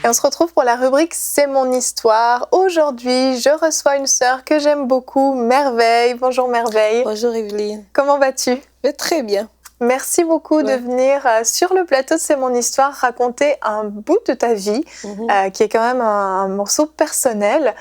Et on se retrouve pour la rubrique C'est mon histoire. Aujourd'hui, je reçois une sœur que j'aime beaucoup, Merveille. Bonjour Merveille. Bonjour Evelyne. Comment vas-tu? Je vais très bien. Merci beaucoup de venir sur le plateau de C'est mon histoire raconter un bout de ta vie qui est quand même un morceau personnel.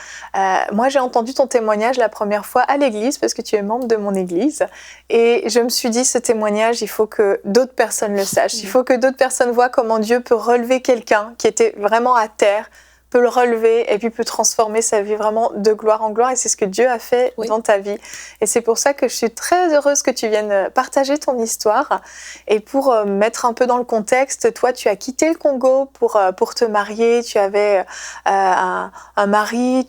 Moi, j'ai entendu ton témoignage la première fois à l'église parce que tu es membre de mon église et je me suis dit ce témoignage, il faut que d'autres personnes le sachent. Il faut que d'autres personnes voient comment Dieu peut relever quelqu'un qui était vraiment à terre, peut le relever et puis peut transformer sa vie vraiment de gloire en gloire. Et c'est ce que Dieu a fait dans ta vie. Et c'est pour ça que je suis très heureuse que tu viennes partager ton histoire. Et pour mettre un peu dans le contexte, toi, tu as quitté le Congo pour te marier. Tu avais un mari,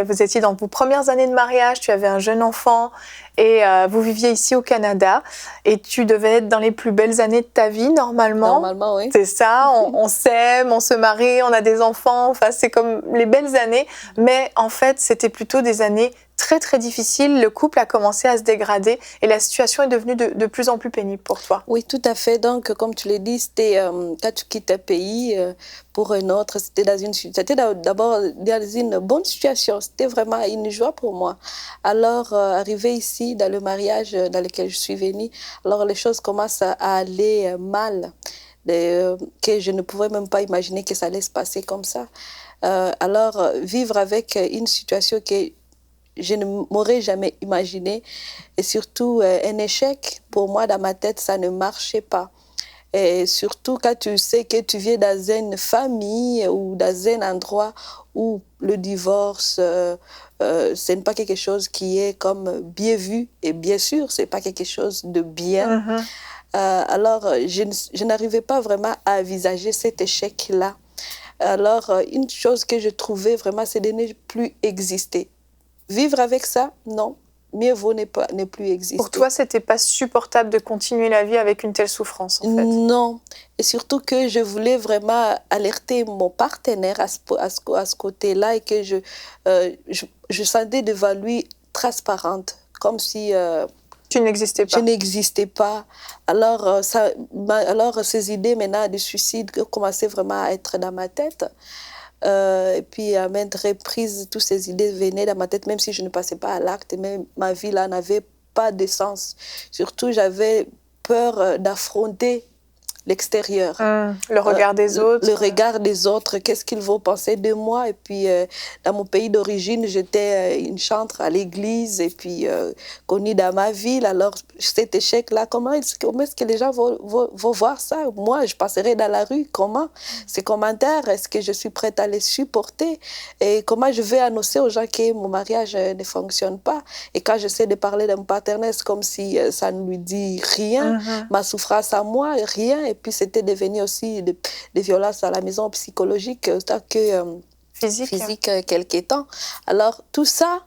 vous étiez dans vos premières années de mariage, tu avais un jeune enfant. Et vous viviez ici au Canada et tu devais être dans les plus belles années de ta vie, normalement. Normalement, oui. C'est ça, on s'aime, on se marie, on a des enfants, enfin, c'est comme les belles années. Mais en fait, c'était plutôt des années très, très difficiles. Le couple a commencé à se dégrader et la situation est devenue de plus en plus pénible pour toi. Oui, tout à fait. Donc, comme tu l'as dit, c'était quand tu quittes un pays pour un autre, c'était d'abord dans une bonne situation. C'était vraiment une joie pour moi. Alors, arrivé ici, dans le mariage dans lequel je suis venue, alors les choses commencent à aller mal, que je ne pouvais même pas imaginer que ça allait se passer comme ça. Alors, vivre avec une situation que je ne m'aurais jamais imaginé. Et surtout, un échec, pour moi, dans ma tête, ça ne marchait pas. Et surtout, quand tu sais que tu viens dans une famille ou dans un endroit où le divorce, ce n'est pas quelque chose qui est comme bien vu. Et bien sûr, ce n'est pas quelque chose de bien. Alors, je n'arrivais pas vraiment à envisager cet échec-là. Alors, une chose que je trouvais vraiment, c'est de ne plus exister. Vivre avec ça, non. Mieux vaut ne plus exister. Pour toi, c'était pas supportable de continuer la vie avec une telle souffrance, en fait. Non. Et surtout que je voulais vraiment alerter mon partenaire à ce côté-là et que je sentais devant lui transparente, comme si... tu n'existais pas. Je n'existais pas. Alors, ces idées maintenant de suicide commençaient vraiment à être dans ma tête. Et puis à maintes reprises, toutes ces idées venaient dans ma tête, même si je ne passais pas à l'acte, même ma vie là n'avait pas de sens. Surtout, j'avais peur d'affronter l'extérieur. Le regard des autres. Le regard des autres, qu'est-ce qu'ils vont penser de moi. Et puis, dans mon pays d'origine, j'étais une chantre à l'église et puis connue dans ma ville. Alors, cet échec-là, comment est-ce que les gens vont voir ça? Moi, je passerai dans la rue, comment? Ces commentaires, est-ce que je suis prête à les supporter? Et comment je vais annoncer aux gens que mon mariage ne fonctionne pas? Et quand j'essaie de parler de mon partenaire, c'est comme si ça ne lui dit rien. Ma souffrance à moi, rien. Et puis, c'était devenu aussi des violences à la maison psychologiques, tant que physique quelque temps. Alors, tout ça,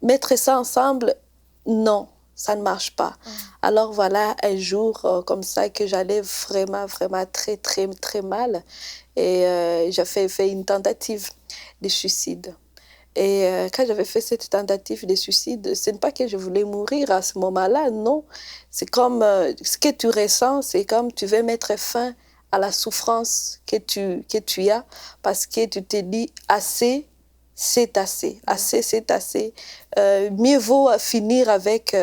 mettre ça ensemble, non, ça ne marche pas. Alors, voilà, un jour comme ça que j'allais vraiment, vraiment très, très, très mal. Et j'ai fait une tentative de suicide. Et quand j'avais fait cette tentative de suicide, ce n'est pas que je voulais mourir à ce moment-là, non. C'est comme ce que tu ressens, c'est comme tu veux mettre fin à la souffrance que tu as parce que tu te dis assez, c'est assez. Assez, c'est assez. Mieux vaut finir avec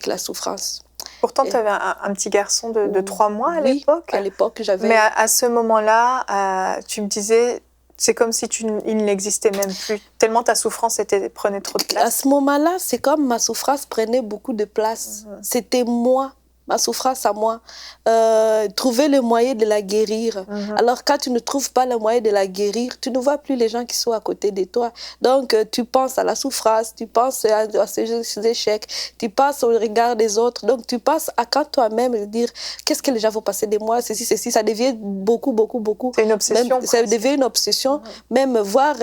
la souffrance. Pourtant, tu avais un petit garçon de 3 mois à l'époque. Oui, à l'époque, j'avais... Mais à ce moment-là, tu me disais... C'est comme si il n'existait même plus, tellement ta souffrance prenait trop de place. À ce moment-là, c'est comme ma souffrance prenait beaucoup de place. C'était moi, ma souffrance à moi. Trouver le moyen de la guérir. Alors, quand tu ne trouves pas le moyen de la guérir, tu ne vois plus les gens qui sont à côté de toi. Donc, tu penses à la souffrance, tu penses à ces échecs, tu penses au regard des autres. Donc, tu penses à quand toi-même dire qu'est-ce que les gens vont passer de moi, ceci. Ça devient beaucoup, beaucoup, beaucoup. C'est une obsession. Ça devient une obsession. Même voir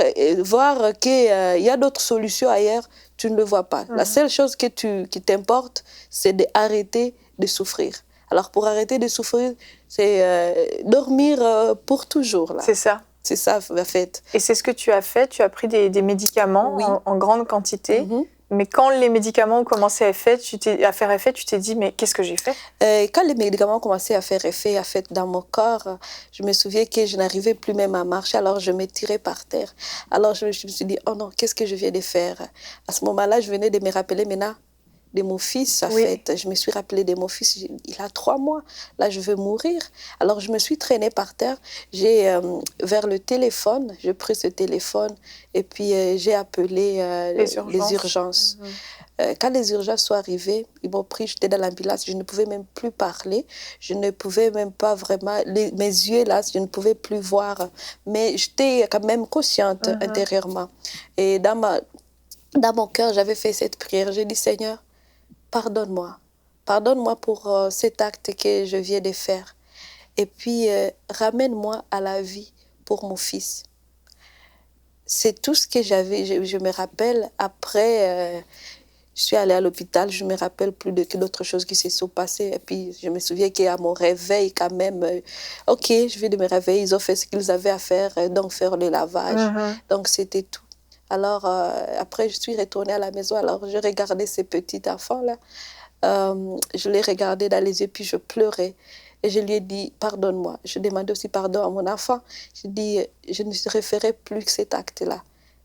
qu'il y a d'autres solutions ailleurs, tu ne le vois pas. La seule chose qui t'importe, c'est d'arrêter de souffrir. Alors, pour arrêter de souffrir, c'est dormir pour toujours. C'est ça. C'est ça, en fait. Et c'est ce que tu as fait. Tu as pris des médicaments en grande quantité. Mais quand les médicaments ont commencé à faire effet, tu t'es dit, mais qu'est-ce que j'ai fait? Quand les médicaments ont commencé à faire effet, dans mon corps, je me souviens que je n'arrivais plus même à marcher, alors je me tirais par terre. Alors je me suis dit, oh non, qu'est-ce que je viens de faire? À ce moment-là, je venais de me rappeler maintenant de mon fils, en fait. Je me suis rappelé de mon fils, il a 3 mois, là je veux mourir. Alors je me suis traînée par terre, j'ai vers le téléphone, j'ai pris ce téléphone et puis j'ai appelé les urgences. Quand les urgences sont arrivées, ils m'ont pris, j'étais dans l'ambulance, je ne pouvais même plus parler, je ne pouvais même pas vraiment, mes yeux là, je ne pouvais plus voir, mais j'étais quand même consciente intérieurement. Et dans mon cœur, j'avais fait cette prière, j'ai dit Seigneur, pardonne-moi, pardonne-moi pour cet acte que je viens de faire. Et puis, ramène-moi à la vie pour mon fils. C'est tout ce que j'avais, je me rappelle, après, je suis allée à l'hôpital, je ne me rappelle plus d'autres choses qui se sont passées. Et puis, je me souviens qu'à mon réveil, quand même, OK, je viens de me réveiller, ils ont fait ce qu'ils avaient à faire, donc faire le lavage. Donc, c'était tout. Alors, après, je suis retournée à la maison. Alors, je regardais ces petits enfants-là. Je les regardais dans les yeux, puis je pleurais. Et je lui ai dit, pardonne-moi. Je demandais aussi pardon à mon enfant. Je dis, je ne referai plus que cet acte-là.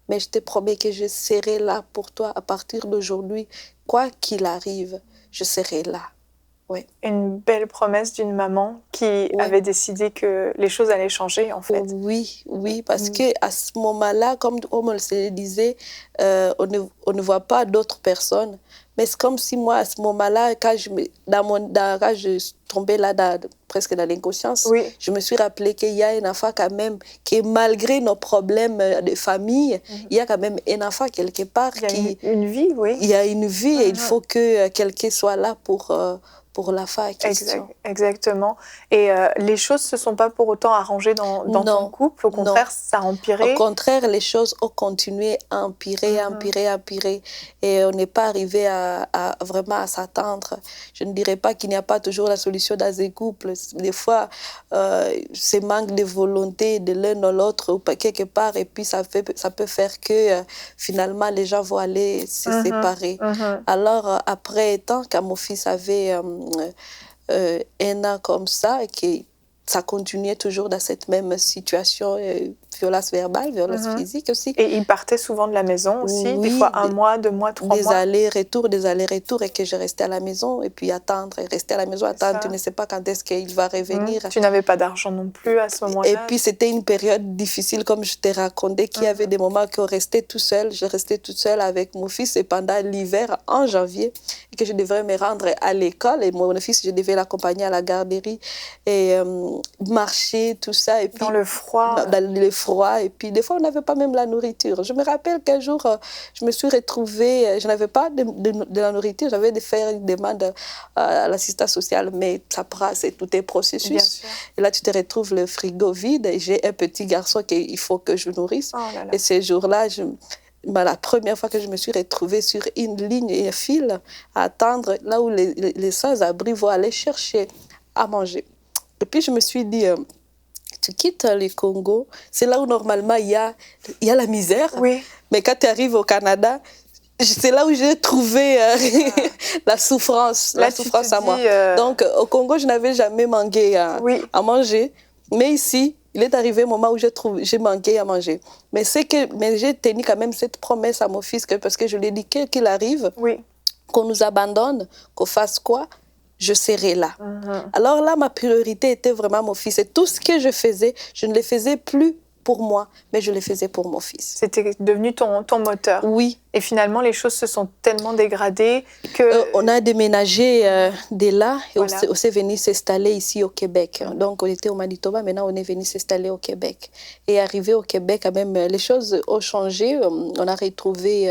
Mais je te promets que je serai là pour toi à partir d'aujourd'hui. Quoi qu'il arrive, je serai là. Ouais. Une belle promesse d'une maman qui avait décidé que les choses allaient changer, en fait. Oui, parce qu'à ce moment-là, comme on le disait, on ne voit pas d'autres personnes. Mais c'est comme si moi, à ce moment-là, quand je tombais là, presque dans l'inconscience, je me suis rappelé qu'il y a un enfant quand même, que malgré nos problèmes de famille, il y a quand même un enfant quelque part qui... Il y a une vie, Il y a une vie et il faut que quelqu'un soit là pour l'enfant en question. Exactement. Et les choses ne se sont pas pour autant arrangées dans ton couple. Au contraire, ça a empiré. Au contraire, les choses ont continué à empirer, empirer. Et on n'est pas arrivé à vraiment à s'attendre. Je ne dirais pas qu'il n'y a pas toujours la solution dans un couple. Des fois, c'est manque de volonté de l'un ou l'autre ou quelque part. Et puis, ça peut faire que finalement, les gens vont aller se séparer. Alors, après, tant que mon fils avait... un an comme ça et que ça continuait toujours dans cette même situation, violence verbale, violence physique aussi. Et il partait souvent de la maison aussi, des fois 1 mois, 2 mois, 3 mois. Des allers-retours et que je restais à la maison et puis attendre, et rester à la maison, attendre, tu ne sais pas quand est-ce qu'il va revenir. Tu n'avais pas d'argent non plus à ce moment-là. Et puis c'était une période difficile, comme je t'ai raconté, qu'il y avait des moments qu'on restait tout seul, je restais toute seule avec mon fils et pendant l'hiver, en janvier, et que je devais me rendre à l'école et mon fils, je devais l'accompagner à la garderie et marcher, tout ça. Et puis, dans le froid. Dans le froid. Et puis, des fois, on n'avait pas même la nourriture. Je me rappelle qu'un jour, je me suis retrouvée, je n'avais pas de la nourriture, j'avais de faire une demande à l'assistance sociale, mais ça prend, c'est tout un processus. Et là, tu te retrouves le frigo vide et j'ai un petit garçon qu'il faut que je nourrisse. Oh là là. Et ces jours-là, la première fois que je me suis retrouvée sur une ligne et un fil à attendre, là où les sans-abri vont aller chercher à manger. Et puis, je me suis dit, tu quittes le Congo, c'est là où normalement il y a la misère. Mais quand tu arrives au Canada, c'est là où j'ai trouvé la souffrance, à moi. Donc, au Congo, je n'avais jamais manqué à manger. Mais ici, il est arrivé un moment où j'ai manqué à manger. Mais j'ai tenu quand même cette promesse à mon fils, parce que je lui ai dit, qu'il arrive, qu'on nous abandonne, qu'on fasse quoi, je serai là. Alors là, ma priorité était vraiment mon fils. Et tout ce que je faisais, je ne le faisais plus pour moi, mais je le faisais pour mon fils. C'était devenu ton moteur. Oui. Et finalement, les choses se sont tellement dégradées que... on a déménagé de là et on s'est venu s'installer ici au Québec. Donc, on était au Manitoba, maintenant on est venu s'installer au Québec. Et arrivé au Québec, quand même, les choses ont changé. On a retrouvé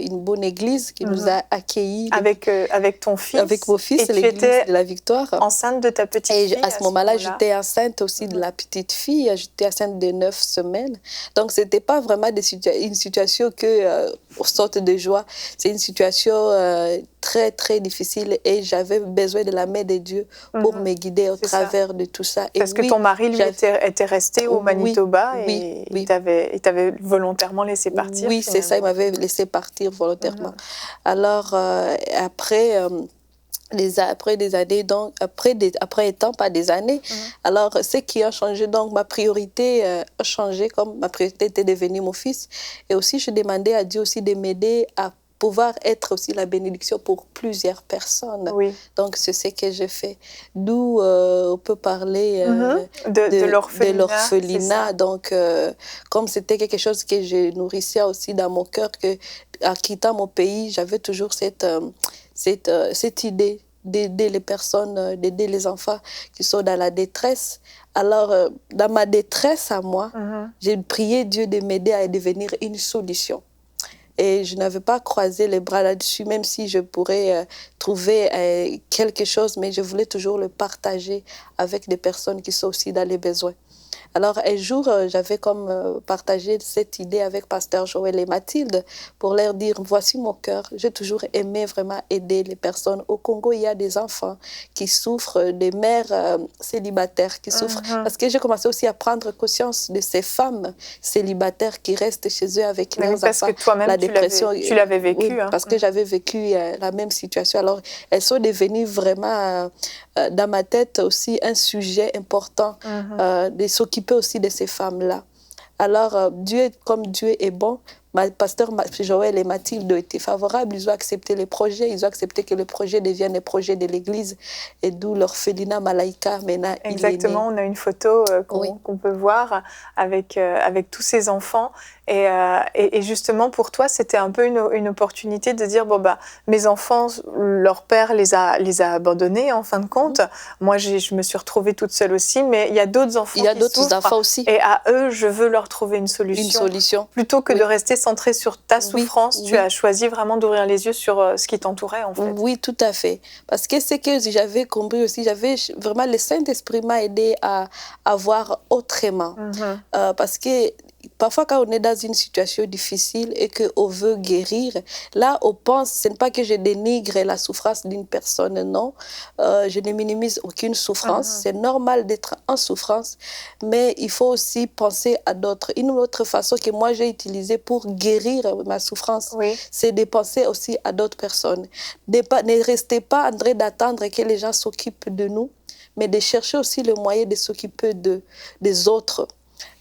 une bonne église qui nous a accueillis. Avec ton fils. Avec mon fils, l'église de la Victoire. Enceinte de ta petite fille. Et à ce moment-là, j'étais enceinte aussi de la petite fille. J'étais enceinte de 9 semaines. Donc, ce n'était pas vraiment une situation que on sortait porte de joie. C'est une situation très, très difficile et j'avais besoin de la main de Dieu pour me guider au travers de tout ça. Parce que ton mari, lui, était resté au Manitoba et il t'avait volontairement laissé partir. Oui, c'est ça, il m'avait laissé partir volontairement. Alors, après des années, donc après étant pas des années, alors ce qui a changé, donc ma priorité a changé, comme ma priorité était de devenir mon fils, et aussi je demandais à Dieu aussi de m'aider à pouvoir être aussi la bénédiction pour plusieurs personnes. Oui. Donc c'est ce que j'ai fait. D'où on peut parler de l'orphelinat. Donc comme c'était quelque chose que je nourrissais aussi dans mon cœur, que en quittant mon pays, j'avais toujours cette idée d'aider les personnes, d'aider les enfants qui sont dans la détresse. Alors, dans ma détresse à moi, j'ai prié Dieu de m'aider à devenir une solution. Et je n'avais pas croisé les bras là-dessus, même si je pourrais trouver quelque chose, mais je voulais toujours le partager avec des personnes qui sont aussi dans les besoins. Alors, un jour, j'avais comme partagé cette idée avec Pasteur Joël et Mathilde pour leur dire, voici mon cœur. J'ai toujours aimé vraiment aider les personnes. Au Congo, il y a des enfants qui souffrent, des mères célibataires qui souffrent. Parce que j'ai commencé aussi à prendre conscience de ces femmes célibataires qui restent chez eux avec leurs enfants. Parce que toi-même, la dépression, tu l'avais vécu. Oui, parce que j'avais vécu la même situation. Alors, elles sont devenues vraiment, dans ma tête aussi, un sujet important de s'occuper aussi de ces femmes-là. Alors, comme Dieu est bon, Pasteur Joël et Mathilde ont été favorables, ils ont accepté les projets, ils ont accepté que le projet devienne un projet de l'Église, et d'où l'orphelinat Malaika. Exactement, on a une photo qu'on peut voir avec tous ces enfants. Et justement, pour toi, c'était un peu une opportunité de dire, bon, bah, mes enfants, leur père les a abandonnés, en fin de compte. Moi, je me suis retrouvée toute seule aussi, mais il y a d'autres enfants aussi. Et à eux, je veux leur trouver une solution. Une solution. Plutôt que de rester centré sur ta souffrance, tu as choisi vraiment d'ouvrir les yeux sur ce qui t'entourait, en fait. Oui, tout à fait. Parce que c'est que j'avais compris aussi, vraiment, le Saint-Esprit m'a aidé à voir autrement. Parce que parfois, quand on est dans une situation difficile et qu'on veut guérir, là, on pense, ce n'est pas que je dénigre la souffrance d'une personne, non. Je ne minimise aucune souffrance. C'est normal d'être en souffrance, mais il faut aussi penser à d'autres. Une autre façon que moi, j'ai utilisée pour guérir ma souffrance, c'est de penser aussi à d'autres personnes. Ne restez pas en train d'attendre que les gens s'occupent de nous, mais de chercher aussi le moyen de s'occuper des autres.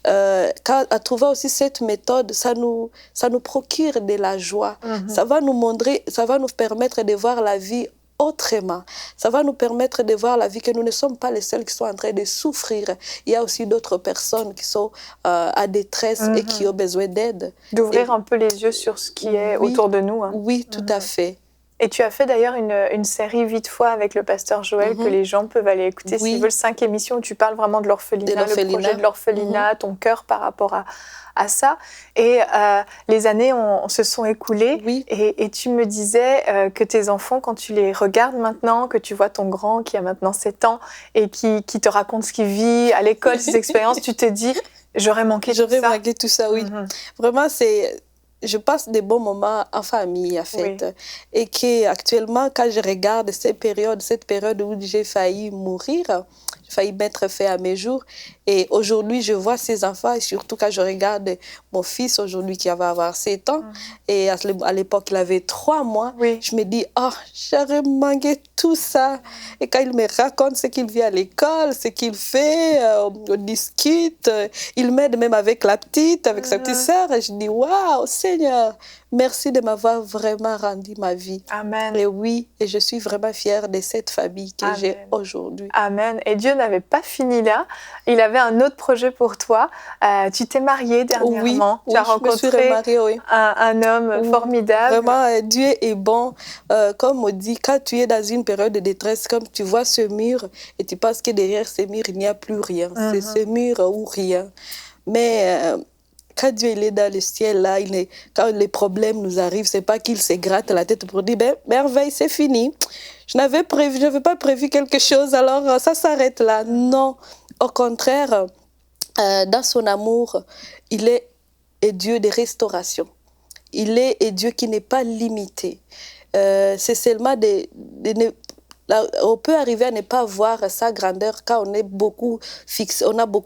À trouver aussi cette méthode, ça nous procure de la joie. Ça va nous permettre de voir la vie autrement. Ça va nous permettre de voir la vie que nous ne sommes pas les seuls qui sont en train de souffrir. Il y a aussi d'autres personnes qui sont à détresse et qui ont besoin d'aide. D'ouvrir un peu les yeux sur ce qui est autour de nous. Oui, tout à fait. Et tu as fait d'ailleurs une série Vite fois avec le pasteur Joël que les gens peuvent aller écouter s'ils veulent, 5 émissions où tu parles vraiment de l'orphelinat, le projet de l'orphelinat, ton cœur par rapport à ça. Et les années se sont écoulées et tu me disais que tes enfants, quand tu les regardes maintenant, que tu vois ton grand qui a maintenant 7 ans et qui te raconte ce qu'il vit à l'école, ses expériences, tu te dis, j'aurais manqué tout ça. J'aurais manqué tout ça, oui. Vraiment, je passe des bons moments en famille, en fait. Et qu'actuellement, quand je regarde cette période où j'ai failli mourir, j'ai failli mettre fin à mes jours. Et aujourd'hui, je vois ces enfants, et surtout quand je regarde mon fils aujourd'hui qui va avoir 7 ans, et à l'époque, il avait 3 mois, je me dis, oh, j'aurais manqué tout ça. Et quand il me raconte ce qu'il vit à l'école, ce qu'il fait, on discute, il m'aide même avec la petite, avec sa petite sœur, et je dis, waouh, Seigneur, merci de m'avoir vraiment rendu ma vie. Amen. Et oui, et je suis vraiment fière de cette famille que j'ai aujourd'hui. Amen. Et Dieu n'avait pas fini là. Il avait un autre projet pour toi. Tu t'es mariée dernièrement. Tu as rencontré un homme formidable. Vraiment, Dieu est bon. Comme on dit, quand tu es dans une période de détresse, comme tu vois ce mur et tu penses que derrière ce mur, il n'y a plus rien. C'est ce mur ou rien. Mais quand Dieu il est dans le ciel, là, quand les problèmes nous arrivent, ce n'est pas qu'il se gratte la tête pour dire merveille, c'est fini. Je n'avais pas prévu quelque chose, alors ça s'arrête là. Non, au contraire, dans son amour, il est Dieu de restauration. il est un Dieu qui n'est pas limité. C'est seulement on peut arriver à ne pas voir sa grandeur quand on a beaucoup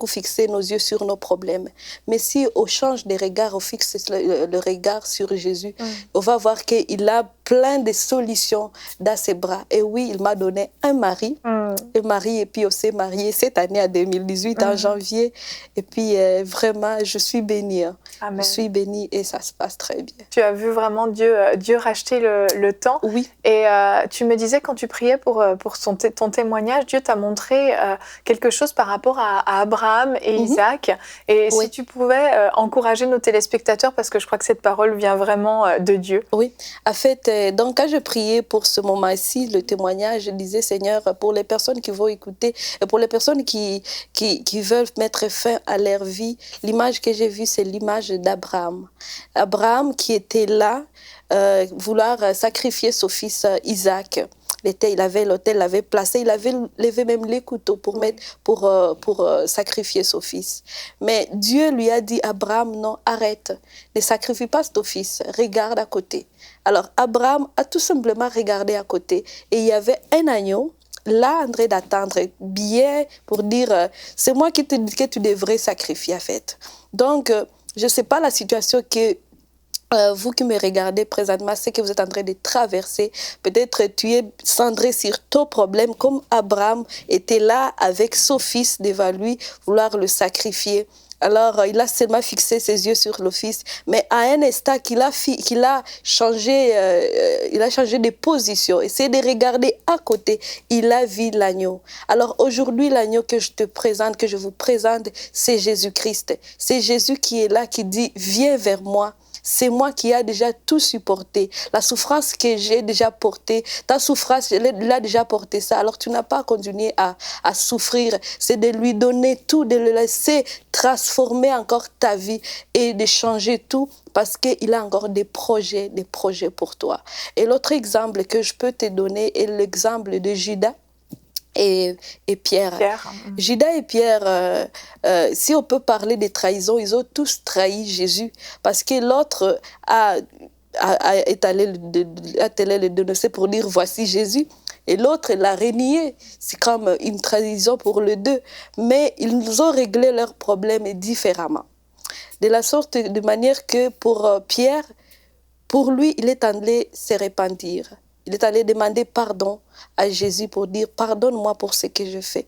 fixé nos yeux sur nos problèmes. Mais si on change de regard, on fixe le regard sur Jésus, on va voir qu'il a plein de solutions dans ses bras. Et oui, il m'a donné un mari. Et puis on s'est mariés cette année en 2018, en janvier. Et puis vraiment, je suis bénie. Amen. Je suis bénie et ça se passe très bien. Tu as vu vraiment Dieu racheter le temps. Oui. Et tu me disais quand tu priais pour ton témoignage, Dieu t'a montré quelque chose par rapport à Abraham et Isaac. Et si tu pouvais encourager nos téléspectateurs, parce que je crois que cette parole vient vraiment de Dieu. Oui, en fait, donc quand je priais pour ce moment-ci, le témoignage, je disais, Seigneur, pour les personnes qui vont écouter, et pour les personnes qui veulent mettre fin à leur vie, l'image que j'ai vue, c'est l'image d'Abraham. Abraham qui était là, vouloir sacrifier son fils Isaac. Il avait l'autel, il avait placé, il avait levé même les couteaux pour sacrifier son fils. Mais Dieu lui a dit, Abraham, non, arrête, ne sacrifie pas ton fils, regarde à côté. Alors Abraham a tout simplement regardé à côté et il y avait un agneau là en train d'attendre bien pour dire, c'est moi que tu devrais sacrifier en fait. Donc, je ne sais pas la situation que vous qui me regardez présentement, ce que vous êtes en train de traverser, peut-être tu es centré sur ton problème, comme Abraham était là avec son fils devant lui, vouloir le sacrifier. Alors, il a seulement fixé ses yeux sur le fils, mais à un instant qu'il a changé de position, essayé de regarder à côté, il a vu l'agneau. Alors aujourd'hui, l'agneau que je vous présente, c'est Jésus-Christ. C'est Jésus qui est là, qui dit, viens vers moi. C'est moi qui ai déjà tout supporté. La souffrance que j'ai déjà portée, ta souffrance, elle a déjà porté ça. Alors tu n'as pas à continuer à souffrir. C'est de lui donner tout, de le laisser transformer encore ta vie et de changer tout parce qu'il a encore des projets pour toi. Et l'autre exemple que je peux te donner est l'exemple de Judas et Pierre. Judas et Pierre, si on peut parler de trahison, ils ont tous trahi Jésus parce que l'autre est allé le dénoncer pour dire voici Jésus. Et l'autre l'a renié. C'est comme une trahison pour les deux. Mais ils ont réglé leurs problèmes différemment. De la sorte, de manière que pour Pierre, pour lui, il est allé se repentir. Il est allé demander pardon à Jésus pour dire « Pardonne-moi pour ce que je fais ».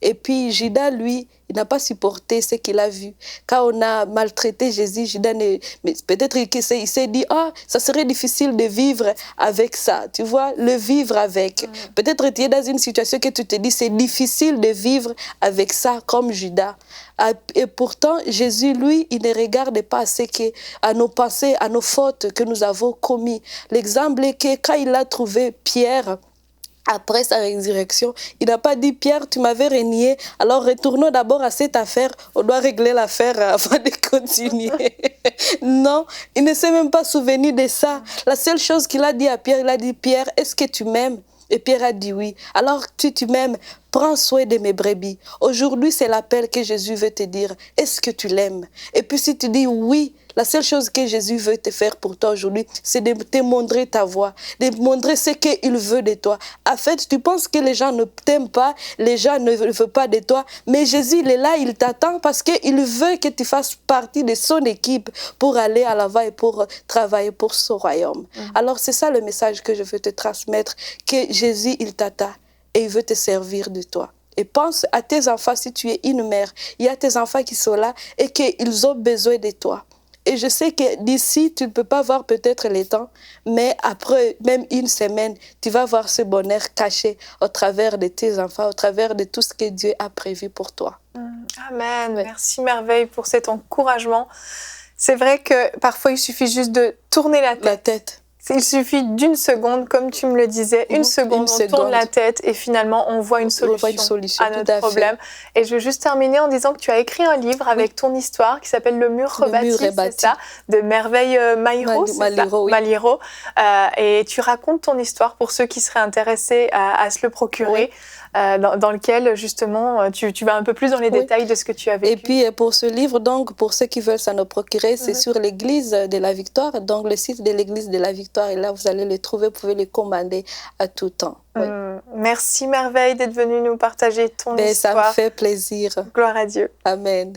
Et puis Judas, lui, il n'a pas supporté ce qu'il a vu. Quand on a maltraité Jésus, Judas, peut-être qu'il s'est dit « Ah, ça serait difficile de vivre avec ça. » Tu vois, le vivre avec. Peut-être tu es dans une situation que tu te dis « C'est difficile de vivre avec ça comme Judas. » Et pourtant, Jésus, lui, il ne regarde pas à nos pensées, à nos fautes que nous avons commis. L'exemple est que quand il a trouvé Pierre, après sa résurrection, il n'a pas dit « Pierre, tu m'avais renié, alors retournons d'abord à cette affaire, on doit régler l'affaire avant de continuer. » Non, il ne s'est même pas souvenu de ça. La seule chose qu'il a dit à Pierre, il a dit « Pierre, est-ce que tu m'aimes ?» Et Pierre a dit « Oui. » Alors, tu m'aimes, prends soin de mes brebis. Aujourd'hui, c'est l'appel que Jésus veut te dire. Est-ce que tu l'aimes? Et puis si tu dis « Oui », la seule chose que Jésus veut te faire pour toi aujourd'hui, c'est de te montrer ta voix, de montrer ce qu'il veut de toi. En fait, tu penses que les gens ne t'aiment pas, les gens ne veulent pas de toi, mais Jésus, il est là, il t'attend parce qu'il veut que tu fasses partie de son équipe pour aller à l'avant et pour travailler pour son royaume. Alors, c'est ça le message que je veux te transmettre, que Jésus, il t'attend et il veut te servir de toi. Et pense à tes enfants, si tu es une mère, il y a tes enfants qui sont là et qu'ils ont besoin de toi. Et je sais que d'ici, tu ne peux pas voir peut-être les temps, mais après même une semaine, tu vas voir ce bonheur caché au travers de tes enfants, au travers de tout ce que Dieu a prévu pour toi. Amen. Ouais. Merci Merveille pour cet encouragement. C'est vrai que parfois, il suffit juste de tourner la tête. Il suffit d'une seconde, comme tu me le disais, une seconde, on tourne la tête et finalement on voit une solution à notre problème. Et je veux juste terminer en disant que tu as écrit un livre avec ton histoire qui s'appelle Le mur rebâti, c'est ça, de Merveille Maliro. Et tu racontes ton histoire pour ceux qui seraient intéressés à se le procurer. dans lequel justement tu vas un peu plus dans les détails de ce que tu as vécu. Et puis pour ce livre, donc pour ceux qui veulent s'en procurer, c'est sur l'église de la Victoire, donc le site de l'église de la Victoire, et là vous allez le trouver, vous pouvez le commander à tout temps. Oui. Merci Merveille d'être venue nous partager ton histoire. Ça me fait plaisir. Gloire à Dieu. Amen.